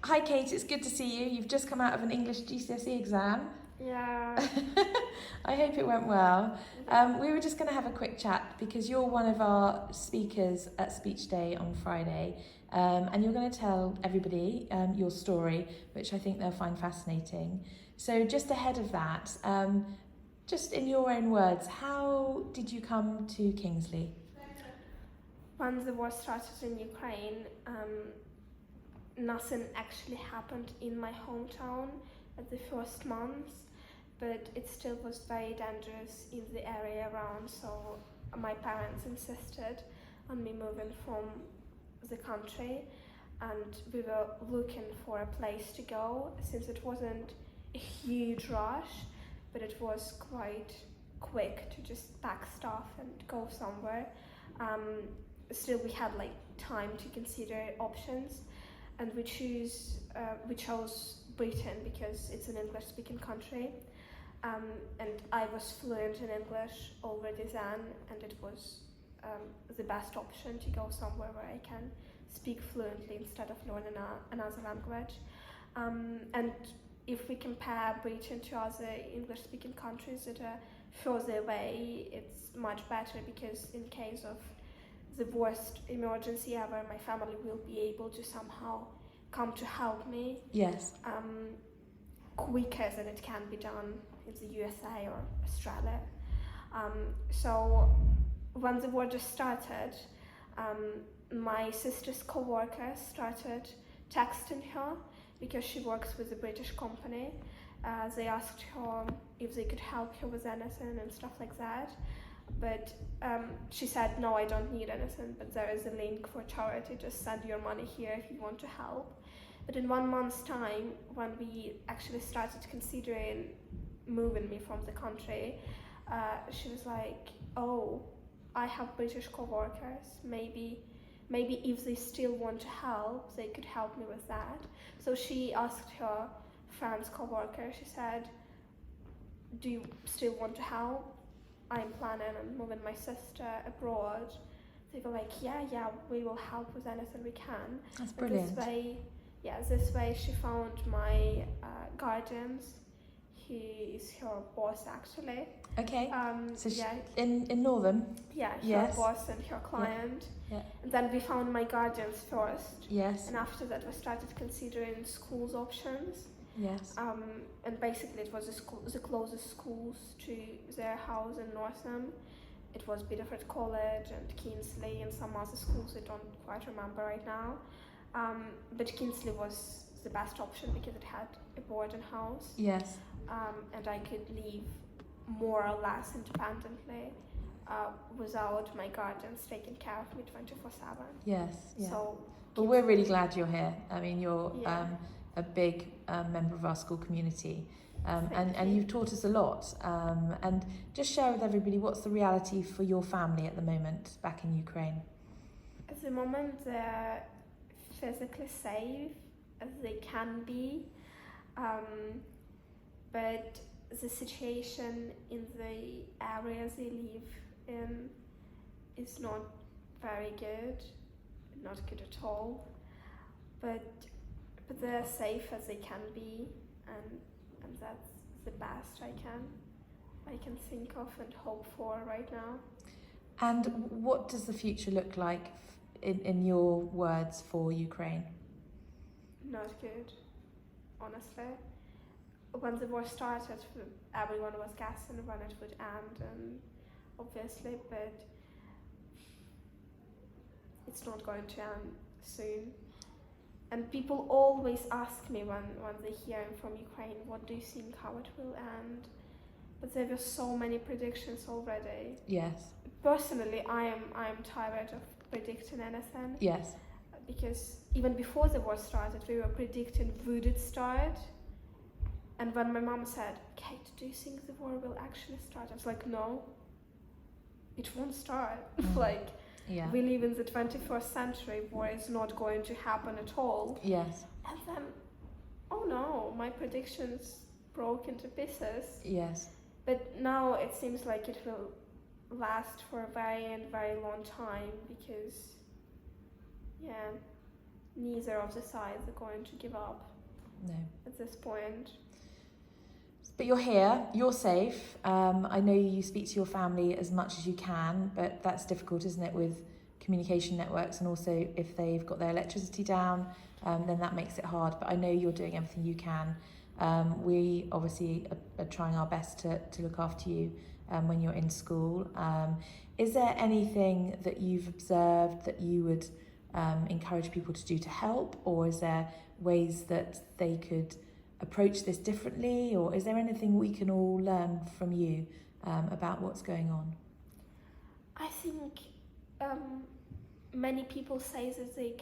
Hi Kate, it's good to see you. You've just come out of an English GCSE exam. Yeah. I hope it went well. We were just going to have a quick chat because you're one of our speakers at Speech Day on Friday, and you're going to tell everybody your story, which I think they'll find fascinating. So just ahead of that, just in your own words, how did you come to Kingsley? When the war started in Ukraine, nothing actually happened in my hometown at the first months, but it still was very dangerous in the area around, so my parents insisted on me moving from the country, and we were looking for a place to go since it wasn't a huge rush, but it was quite quick to just pack stuff and go somewhere. Still, we had like time to consider options, and we chose Britain because it's an English-speaking country, and I was fluent in English already then, and it was the best option to go somewhere where I can speak fluently instead of learning another language. And if we compare Britain to other English-speaking countries that are further away, it's much better because in case of the worst emergency ever, my family will be able to somehow come to help me. Yes. Quicker than it can be done in the USA or Australia. So when the war just started, my sister's co-workers started texting her because she works with a British company. They asked her if they could help her with anything and stuff like that. But she said, no, I don't need anything, but there is a link for charity, just send your money here if you want to help. But in 1 month's time, when we actually started considering moving me from the country, she was like, oh, I have British co-workers, maybe if they still want to help, they could help me with that. So she asked her friend's co-worker, she said, do you still want to help? I'm planning on moving my sister abroad. They were like, yeah, we will help with anything we can. That's brilliant. This way she found my guardians. He is her boss actually. Okay. So yeah. in Northern? Yeah, her Yes. boss and her client. Yeah. And then we found my guardians first. Yes. And after that we started considering schools options. Yes. And basically it was the closest schools to their house in Northam. It was Bedford College and Kingsley and some other schools I don't quite remember right now. But Kingsley was the best option because it had a boarding house. Yes. And I could live more or less independently without my guardians taking care of me 24/7. Yes. Yeah. So, well, we're really glad you're here. I mean, you're Yeah. a big member of our school community, and you. you've taught us a lot. And just share with everybody what's the reality for your family at the moment back in Ukraine. At the moment, they're physically safe as they can be, but the situation in the areas they live in is not very good, not good at all. But they're safe as they can be, and that's the best I can think of and hope for right now. And what does the future look like, in your words, for Ukraine? Not good, honestly. When the war started, everyone was guessing when it would end, and obviously, but it's not going to end soon. And people always ask me when they hear from Ukraine, what do you think, how it will end? But there were so many predictions already. Yes. Personally, I am tired of predicting anything. Yes. Because even before the war started, we were predicting would it start? And when my mom said, Kate, do you think the war will actually start? I was like, no, it won't start. Like, yeah. We live in the 21st century, war is not going to happen at all. Yes. And then, oh no, my predictions broke into pieces. Yes. But now it seems like it will last for a very long time because, yeah, neither of the sides are going to give up No. at this point. But you're here, you're safe. I know you speak to your family as much as you can, but that's difficult, isn't it, with communication networks, and also if they've got their electricity down, then that makes it hard. But I know you're doing everything you can. We obviously are trying our best to look after you when you're in school. Is there anything that you've observed that you would encourage people to do to help, or is there ways that they could approach this differently, or is there anything we can all learn from you about what's going on? I think many people say that they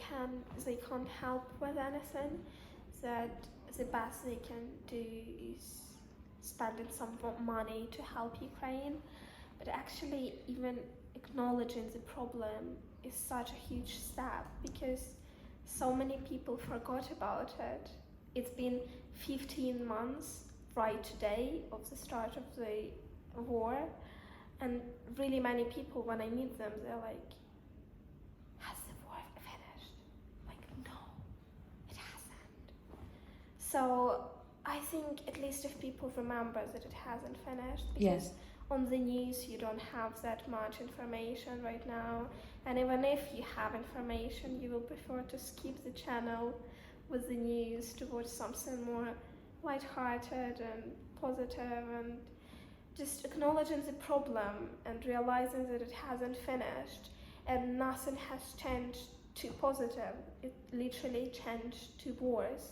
can't help with anything, that the best they can do is spending some money to help Ukraine, but actually even acknowledging the problem is such a huge step, because so many people forgot about it. It's been 15 months right today of the start of the war, and really many people, when I meet them, they're like, has the war finished? Like, no, it hasn't. So I think at least if people remember that it hasn't finished, because Yes. on the news you don't have that much information right now, and even if you have information, you will prefer to skip the channel with the news to watch something more light-hearted and positive, and just acknowledging the problem and realizing that it hasn't finished and nothing has changed to positive. It literally changed to worse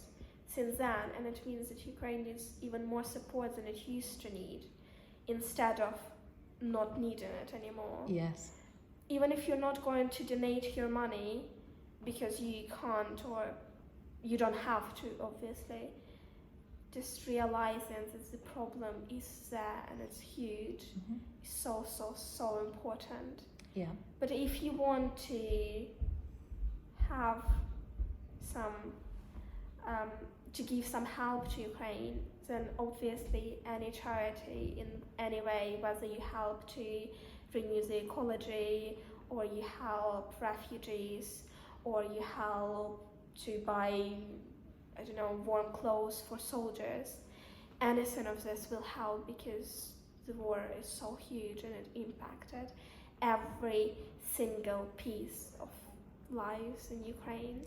since then, and it means that Ukraine needs even more support than it used to need, instead of not needing it anymore. Yes. Even if you're not going to donate your money because you can't, or you don't have to, obviously, just realizing that the problem is there and it's huge, is so important. Yeah. But if you want to have some, to give some help to Ukraine, then obviously any charity in any way, whether you help to renew the ecology, or you help refugees, or you help to buy, I don't know, warm clothes for soldiers, anything of this will help, because the war is so huge and it impacted every single piece of lives in Ukraine.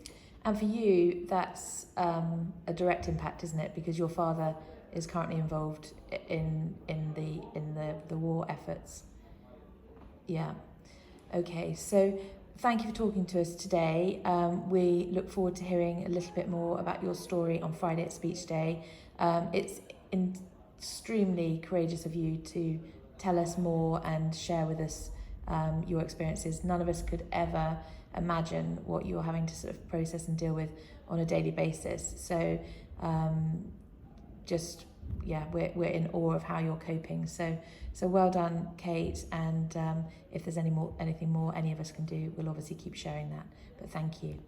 And for you, that's a direct impact, isn't it? Because your father is currently involved in the war efforts. Yeah. Okay. So thank you for talking to us today. We look forward to hearing a little bit more about your story on Friday at Speech Day. It's extremely courageous of you to tell us more and share with us your experiences. None of us could ever imagine what you're having to sort of process and deal with on a daily basis. So we're in awe of how you're coping. So well done, Kate. And if there's anything more any of us can do, we'll obviously keep sharing that. But thank you.